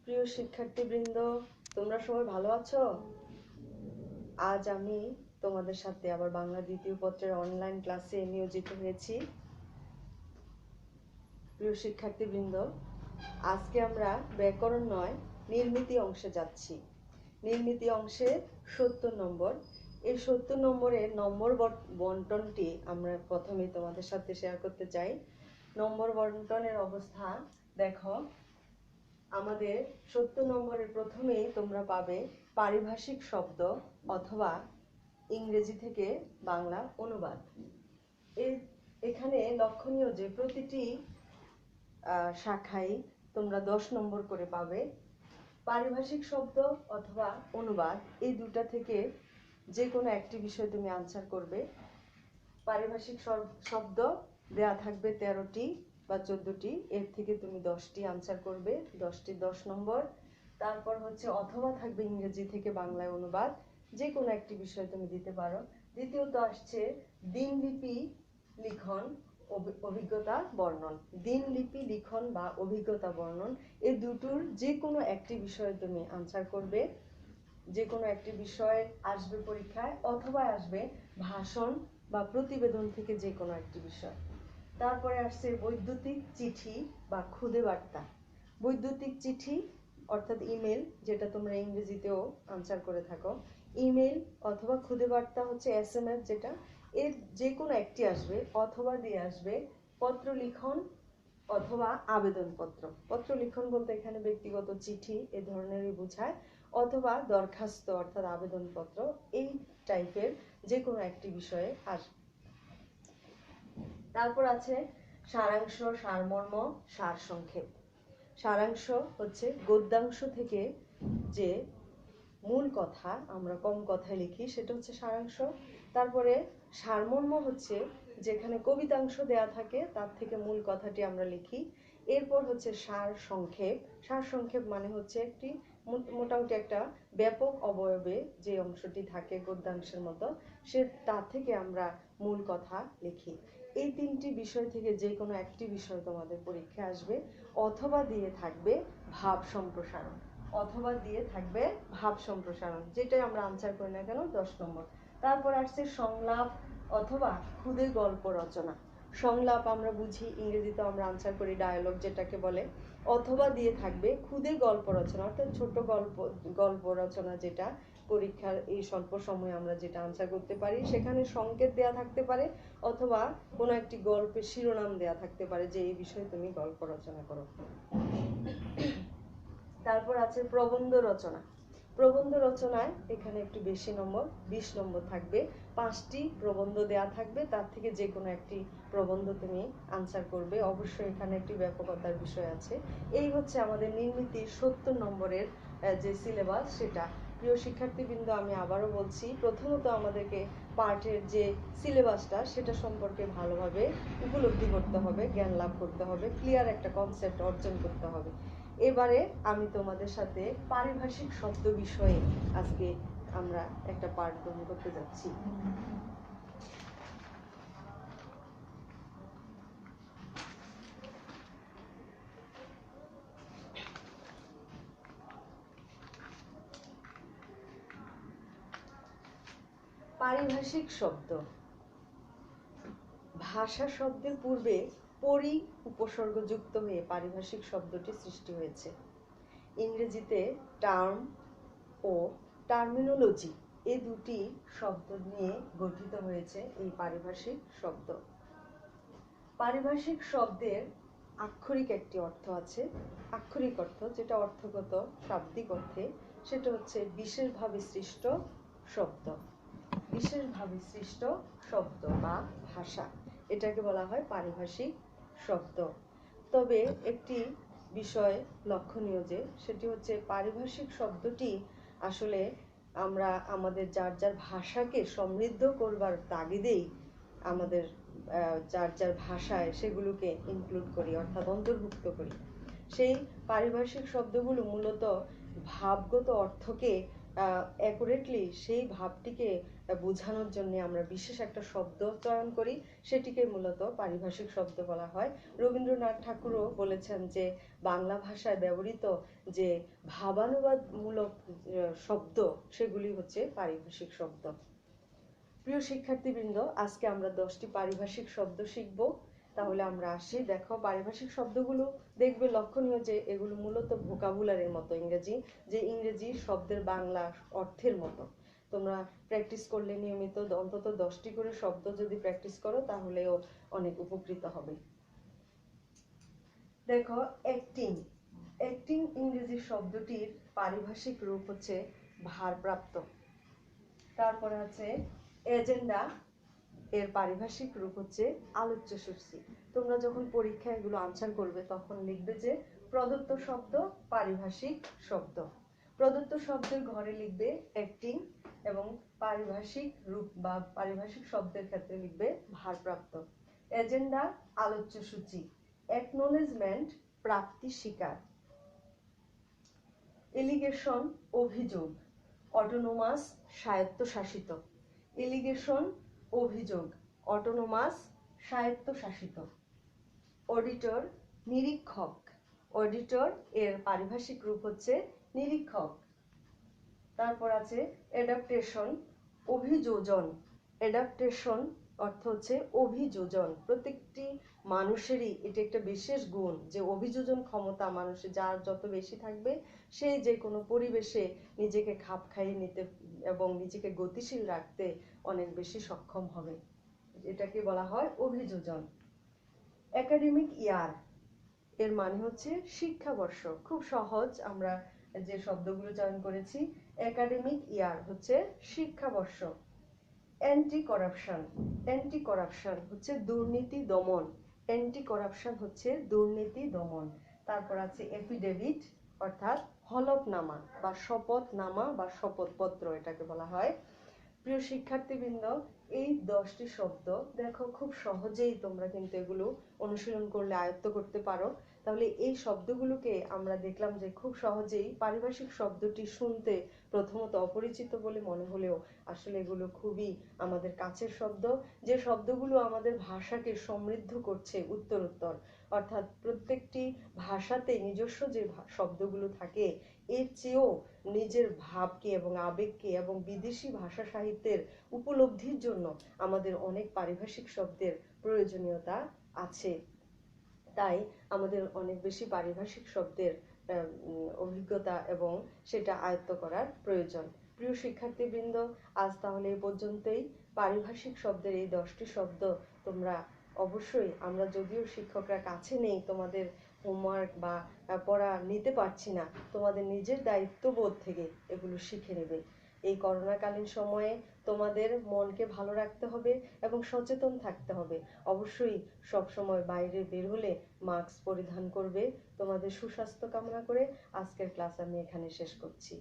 প্রিয় শিক্ষার্থীবৃন্দ, তোমরা সবাই ভালো আছো? আজ আমি তোমাদের সাথে আবার বাংলা দ্বিতীয় পত্রের অনলাইন ক্লাসে নিয়োজিত হয়েছি। প্রিয় শিক্ষার্থীবৃন্দ, আজকে আমরা ব্যাকরণ নয় নির্মিতি অংশে যাচ্ছি। নির্মিতি অংশে 70 নম্বর। এই 70 নম্বরের নম্বর বন্টনটি আমরা প্রথমে তোমাদের সাথে শেয়ার করতে চাই। নম্বর বন্টনের অবস্থা দেখো। আমাদের 70 নম্বরের প্রথমেই তোমরা পাবে পারিভাষিক শব্দ অথবা ইংরেজি থেকে বাংলা অনুবাদ। এখানে লক্ষণীয় যে প্রতিটি শাখায় তোমরা 10 নম্বর করে পাবে। পারিভাষিক শব্দ অথবা অনুবাদ এই দুটা থেকে যে কোনো একটি বিষয় তুমি আনসার করবে। পারিভাষিক শব্দ দেয়া থাকবে 13টি বা 14টি, এর থেকে তুমি 10টি আনসার করবে, 10টি 10 নম্বর। তারপর হচ্ছে অথবা থাকবে ইংরেজি থেকে বাংলায় অনুবাদ, যে কোনো একটি বিষয় তুমি দিতে পারো। দ্বিতীয়ত আসছে দিনলিপি লিখন অভিজ্ঞতা বর্ণন। দিনলিপি লিখন বা অভিজ্ঞতা বর্ণন এই দুটোর যে কোনো একটি বিষয়ে তুমি আনসার করবে। যে কোনো একটি বিষয় আসবে পরীক্ষায়, অথবা আসবে ভাষণ বা প্রতিবেদন থেকে যে কোনো একটি বিষয়। তারপরে আসছে বৈদ্যুতিক চিঠি বা খুদে বার্তা। বৈদ্যুতিক চিঠি অর্থাৎ ইমেল, যেটা তোমরা ইংরেজিতেও আনসার করে থাকো। ইমেল অথবা খুদে বার্তা হচ্ছে SMS, যেটা এর যে কোনো একটি আসবে, অথবা দিয়ে আসবে পত্র লিখন অথবা আবেদনপত্র। পত্র লিখন বলতে এখানে ব্যক্তিগত চিঠি এ ধরনেরই বোঝায়, অথবা দরখাস্ত অর্থাৎ আবেদনপত্র এই টাইপের যে কোনো একটি বিষয়ে আসবে। তারপর আছে সারাংশ, সারমর্ম, সারসংক্ষেপ। সারাংশ হচ্ছে গদ্যাংশ থেকে যে মূল কথা আমরা কম কথায় লিখি, সেটা হচ্ছে সারাংশ। তারপরে সারমর্ম হচ্ছে যেখানে কবিতাংশ দেয়া থাকে তার থেকে মূল কথাটি আমরা লিখি। এরপর হচ্ছে সার সংক্ষেপ। সার সংক্ষেপ মানে হচ্ছে একটি মোটামুটি একটা ব্যাপক অবয়বে যে অংশটি থাকে গদ্যাংশের মতো, সে তার থেকে আমরা মূল কথা লিখি। এই তিনটি বিষয় থেকে যে কোনো একটি বিষয় তোমাদের পরীক্ষায় আসবে, অথবা দিয়ে থাকবে ভাব সম্প্রসারণ। অথবা দিয়ে থাকবে ভাব সম্প্রসারণ, যেটাই আমরা আনসার করি না কেন 10 নম্বর। তারপর আসছে সংলাপ অথবা ক্ষুদে গল্প রচনা। সংলাপ আমরা বুঝি, ইংরেজিতে আমরা আনসার করি ডায়ালগ যেটাকে বলে। অথবা দিয়ে থাকবে ক্ষুদে গল্প রচনা, অর্থাৎ ছোট গল্প রচনা, যেটা পরীক্ষার এই স্বল্প সময়ে আমরা যেটা আনসার করতে পারি। সেখানে সংকেত দেয়া থাকতে পারে, অথবা কোনো একটি গল্পের শিরোনাম দেয়া থাকতে পারে যে এই বিষয়ে তুমি গল্প রচনা করো। তারপর আছে প্রবন্ধ রচনা। প্রবন্ধ রচনায় এখানে একটু বেশি নম্বর, 20 নম্বর থাকবে। 5টি প্রবন্ধ দেয়া থাকবে, তার থেকে যে কোনো একটি প্রবন্ধ তুমি আনসার করবে। অবশ্যই এখানে একটি ব্যাপকতার বিষয় আছে। এই হচ্ছে আমাদের নির্মিতির 70 নম্বরের যে সিলেবাস সেটা। প্রিয় শিক্ষার্থীবৃন্দ, আমি আবারও বলছি, প্রথমত আমাদেরকে পাঠের যে সিলেবাসটা সেটা সম্পর্কে ভালোভাবে উপলব্ধি করতে হবে, জ্ঞান লাভ করতে হবে, ক্লিয়ার একটা কনসেপ্ট অর্জন করতে হবে। এবারে আমি তোমাদের সাথে পারিভাষিক শব্দ বিষয়ে আজকে আমরা একটা পাঠ গ্রহণ করতে যাচ্ছি। পারিভাষিক শব্দ। ভাষা শব্দের পূর্বে পরি উপসর্গ যুক্ত হয়ে পারিভাষিক শব্দটি সৃষ্টি হয়েছে। ইংরেজিতে টার্ম ও টার্মিনোলজি এই দুটি শব্দ নিয়ে গঠিত হয়েছে এই পারিভাষিক শব্দ। পারিভাষিক শব্দের আক্ষরিক একটি অর্থ আছে। আক্ষরিক অর্থ, যেটা অর্থগত শাব্দিক অর্থে, সেটা হচ্ছে বিশেষভাবে সৃষ্ট শব্দ। বিশেষভাবে সৃষ্ট শব্দ বা ভাষা, এটাকে বলা হয় পারিভাষিক শব্দ। তবে একটি বিষয় লক্ষণীয় যে, সেটি হচ্ছে পারিভাষিক শব্দটি আসলে আমরা আমাদের যার যার ভাষাকে সমৃদ্ধ করবার তাগিদেই আমাদের যার যার ভাষায় সেগুলোকে ইনক্লুড করি, অর্থাৎ অন্তর্ভুক্ত করি। সেই পারিভাষিক শব্দগুলো মূলত ভাবগত অর্থকে অ্যাকুরেটলি সেই ভাবটিকে বোঝানোর জন্য আমরা বিশেষ একটা শব্দ চয়ন করি, সেটিকে মূলত পারিভাষিক শব্দ বলা হয়। রবীন্দ্রনাথ ঠাকুরও বলেছেন যে বাংলা ভাষায় ব্যবহৃত যে ভাবানুবাদমূলক শব্দ সেগুলি হচ্ছে পারিভাষিক শব্দ। প্রিয় শিক্ষার্থীবৃন্দ, আজকে আমরা 10টি পারিভাষিক শব্দ শিখব। তাহলে আমরা আসি। দেখো, পারিভাষিক শব্দগুলো দেখবে লক্ষণীয় যে এগুলো মূলত ভোকাবুলারির মতো, ইংরেজি শব্দের বাংলা অর্থের মতো। তোমরা প্র্যাকটিস করলে নিয়মিত অন্তত 10টি করে শব্দ যদি প্র্যাকটিস করো তাহলেও অনেক উপকৃত হবে। দেখো, অ্যাক্টিং। অ্যাক্টিং ইংরেজি শব্দটির পারিভাষিক রূপ হচ্ছে ভারপ্রাপ্ত। তারপরে আছে এজেন্ডা, এর পারিভাষিক রূপ হচ্ছে আলোচ্যসূচি। তোমরা যখন পরীক্ষায় এগুলো আনসার করবে তখন লিখবে যে প্রদত্ত শব্দ পারিভাষিক শব্দ। প্রদত্ত শব্দের ঘরে লিখবে অ্যাক্টিং এবং পারিভাষিক রূপ বা পারিভাষিক শব্দের ক্ষেত্রে লিখবে ভারপ্রাপ্ত। এজেন্ডা আলোচ্যসূচি, অ্যাকনোলেজমেন্ট প্রাপ্তি স্বীকার, এলিগেশন অভিযোগ, অটোনোমাস স্বায়ত্তশাসিত। এলিগেশন অভিযোগ, অটোনোমাস স্বায়ত্তশাসিত। অডিটর নিরীক্ষক, অডিটর এর পারিভাষিক রূপ হচ্ছে নিরীক্ষক। তারপর আছে অ্যাডাপ্টেশন অভিযোজন। অ্যাডাপ্টেশন অর্থ হচ্ছে অভিযোজন। প্রত্যেকটি মানুষেরই এটা একটা বিশেষ গুণ যে অভিযোজন ক্ষমতা মানুষের যার যত বেশি থাকবে সে যে কোনো পরিবেশে নিজেকে খাপ খাইয়ে নিতে এবং নিজেকে গতিশীল রাখতে অনেক বেশি সক্ষম হবে। এটাকে বলা হয় অভিযোজন। একাডেমিক ইয়ার এর মানে হচ্ছে শিক্ষাবর্ষ। খুব সহজ, আমরা যে শব্দগুলো চয়ন করেছি। একাডেমিক ইয়ার হচ্ছে শিক্ষাবর্ষ। অ্যান্টি করাপশন, অ্যান্টি করাপশন হচ্ছে দুর্নীতি দমন। অ্যান্টি করাপশন হচ্ছে দুর্নীতি দমন। তারপর আছে এফিডেভিট অর্থাৎ হলফনামা বা শপথনামা বা শপথপত্র, এটাকে বলা হয়। প্রিয় শিক্ষার্থীবৃন্দ, এই 10টি শব্দ দেখো খুব সহজেই তোমরা কিন্তু এগুলো অনুশীলন করলে আয়ত্ত করতে পারো। তাহলে এই শব্দগুলোকে আমরা দেখলাম যে খুব সহজেই পারিভাষিক শব্দটি শুনতে প্রথমত অপরিচিত বলে মনে হলেও আসলে এগুলো খুবই আমাদের কাছের শব্দ, যে শব্দগুলো আমাদের ভাষাকে সমৃদ্ধ করছে উত্তরোত্তর। অর্থাৎ প্রত্যেকটি ভাষাতে নিজস্ব যে শব্দগুলো থাকে এর চেয়েও নিজের ভাবকে এবং আবেগকে এবং বিদেশি ভাষা সাহিত্যের উপলব্ধির জন্য আমাদের অনেক পারিভাষিক শব্দের প্রয়োজনীয়তা আছে। তাই আমাদের অনেক বেশি পারিভাষিক শব্দের অভিজ্ঞতা এবং সেটা আয়ত্ত করার প্রয়োজন। প্রিয় শিক্ষার্থীবৃন্দ, আজ তাহলে এই পর্যন্তই। পারিভাষিক শব্দের এই 10টি শব্দ তোমরা অবশ্যই, আমরা যদিও শিক্ষকরা কাছে নেই, তোমাদের হোমওয়ার্ক বা পড়া নিতে পারছি না, তোমাদের নিজের দায়িত্ববোধ থেকে এগুলো শিখে নেবে। এই করোনাকালীন সময়ে তোমাদের মনকে ভালো রাখতে হবে এবং সচেতন থাকতে হবে। অবশ্যই সব সময় বাইরে বের হলে মাস্ক পরিধান করবে। তোমাদের সুস্বাস্থ্য কামনা করে আজকের ক্লাস আমি এখানে শেষ করছি।